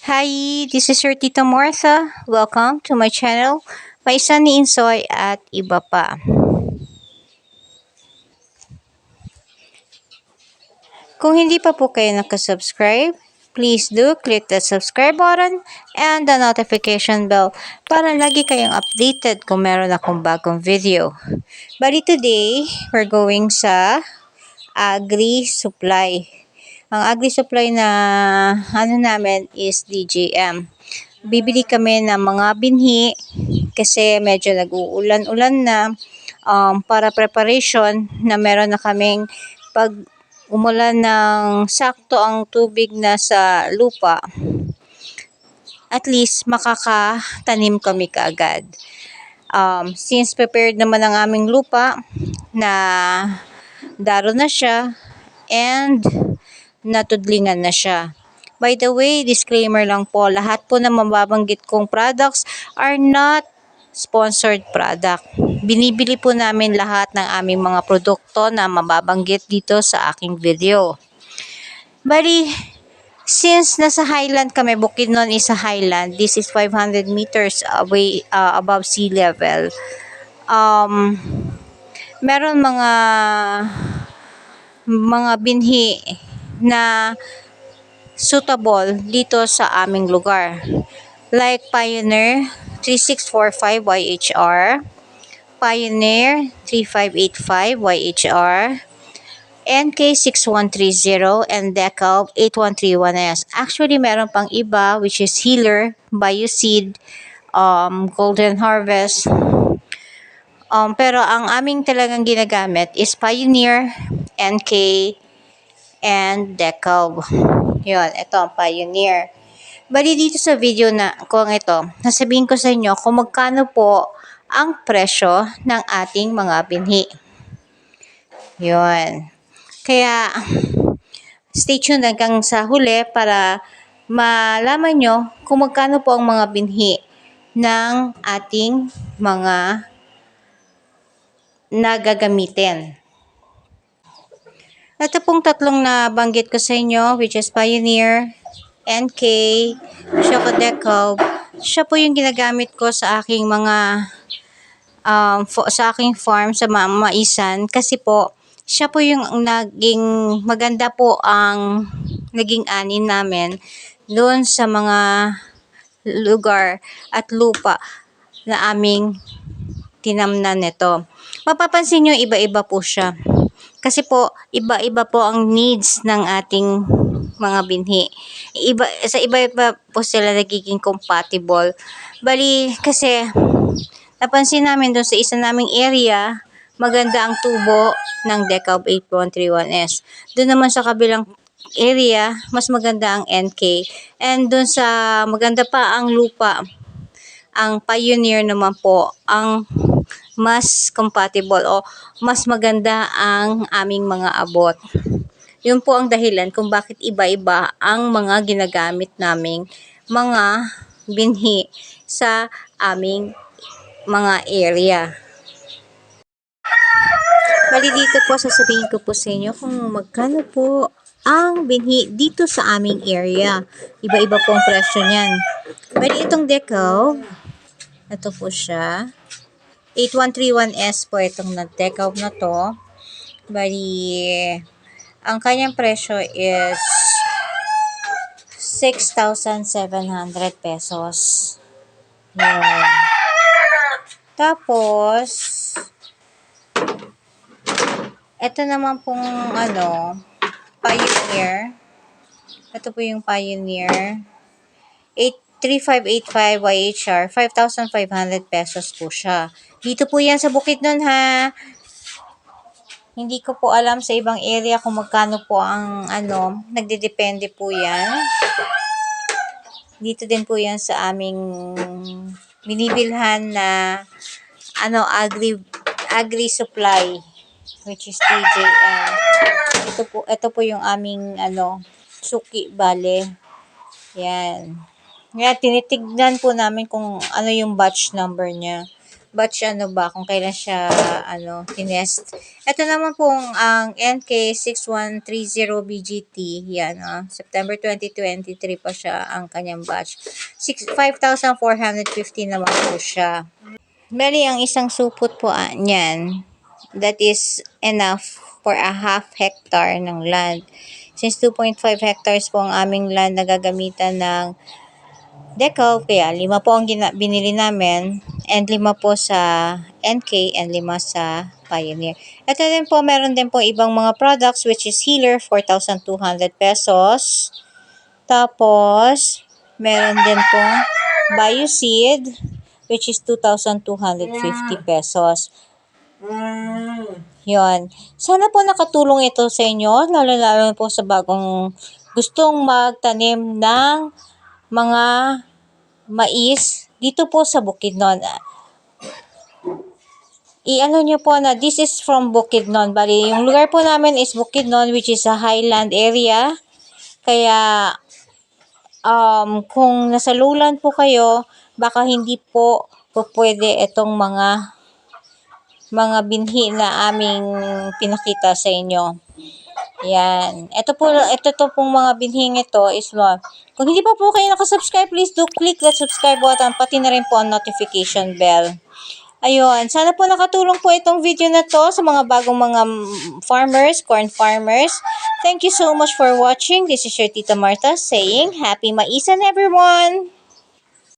Hi, this is your Tita Martha. Welcome to my channel, My Sunny Insoy at iba pa. Kung hindi pa po kayo nakasubscribe, please do click the subscribe button and the notification bell para lagi kayong updated kung meron akong bagong video. Bali today, we're going sa agri-supply. Ang agri-supply na namin is DJM. Bibili kami ng mga binhi kasi medyo nag-uulan-ulan na para preparation na meron na kaming pag umulan ng sakto ang tubig na sa lupa, at least makakatanim kami kaagad. Since prepared naman ang aming lupa na daro na siya and natudlingan na siya. By the way, disclaimer lang po, lahat po na mababanggit kong products are not sponsored product. Binibili po namin lahat ng aming mga produkto na mababanggit dito sa aking video. Bali, since nasa highland kami, Bukidnon is a highland. This is 500 meters away above sea level. Meron mga binhi na suitable dito sa aming lugar. Like Pioneer 3645 YHR, Pioneer 3585 YHR, NK6130, and Decalb 8131S. Actually, meron pang iba which is Healer, Bioseed, Golden Harvest. Pero ang aming talagang ginagamit is Pioneer, NK, and Decalb. Yun, ito ang Pioneer. Bali dito sa video na kung ito, nasabihin ko sa inyo kung magkano po ang presyo ng ating mga binhi. Yun. Kaya, stay tuned hanggang sa huli para malaman nyo kung magkano po ang mga binhi ng ating mga nagagamitin. Ito pong tatlong nabanggit ko sa inyo, which is Pioneer, NK, Decalb. Siya po yung ginagamit ko sa aking mga sa aking farm sa maisan kasi po siya po yung naging maganda po ang naging ani namin doon sa mga lugar at lupa na aming tinamnan nito. Mapapansin nyo, iba-iba po siya. Kasi po, iba-iba po ang needs ng ating mga binhi. Sa iba-iba po sila nagiging compatible. Bali, kasi napansin namin doon sa isa naming area, maganda ang tubo ng Decalb 8131S. Doon naman sa kabilang area, mas maganda ang NK. And doon sa maganda pa ang lupa, ang Pioneer naman po, ang mas compatible o mas maganda ang aming mga abot. Yun po ang dahilan kung bakit iba-iba ang mga ginagamit naming mga binhi sa aming mga area. Bali dito po sasabihin ko po sa inyo kung magkano po ang binhi dito sa aming area. Iba-iba po ang presyo niyan. Bali itong Decalb, ito po siya. 8131S po itong Decalb na to. Bali, ang kanyang presyo is 6,700 pesos. Yan. Tapos, ito naman pong Pioneer. Ito po yung Pioneer. 3585 YHR, 5,500 pesos po siya. Dito po yan sa Bukidnon ha. Hindi ko po alam sa ibang area kung magkano po ang nagdedepende po yan. Dito din po yan sa aming binibilhan na agri supply, which is TJM. Ito po yung aming suki bale. Yan. Kaya tinitignan po namin kung ano yung batch number niya. batch ano ba, kung kailan siya tinest. Ito naman pong ang NK6130BGT. Yan, September 2023 pa siya ang kanyang batch. 5,450 naman po siya. Bali, ang isang supot po niyan, that is enough for a half hectare ng land. Since 2.5 hectares po ang aming land na gagamitan ng decal, kaya 5 po ang binili namin, and 5 po sa NK and 5 sa Pioneer. Ito din po, meron din po ibang mga products which is Healer, 4,200 pesos. Tapos, meron din po Bioseed, which is 2,250 pesos. Yun. Sana po nakatulong ito sa inyo, lalo-lalo po sa bagong gustong magtanim ng mga mais dito po sa Bukidnon. I-ano nyo po na this is from Bukidnon. Bali, yung lugar po namin is Bukidnon, which is a highland area. Kaya, kung nasa lowland po kayo, baka hindi po pwede itong mga binhi na aming pinakita sa inyo. Yan. Ito pong mga binhing ito is kung hindi pa po kayo nakasubscribe, please do click that subscribe button, pati na rin po ang notification bell. Ayun. Sana po nakatulong po itong video na to sa mga bagong mga farmers, corn farmers. Thank you so much for watching. This is your Tita Martha saying, Happy Maisan everyone!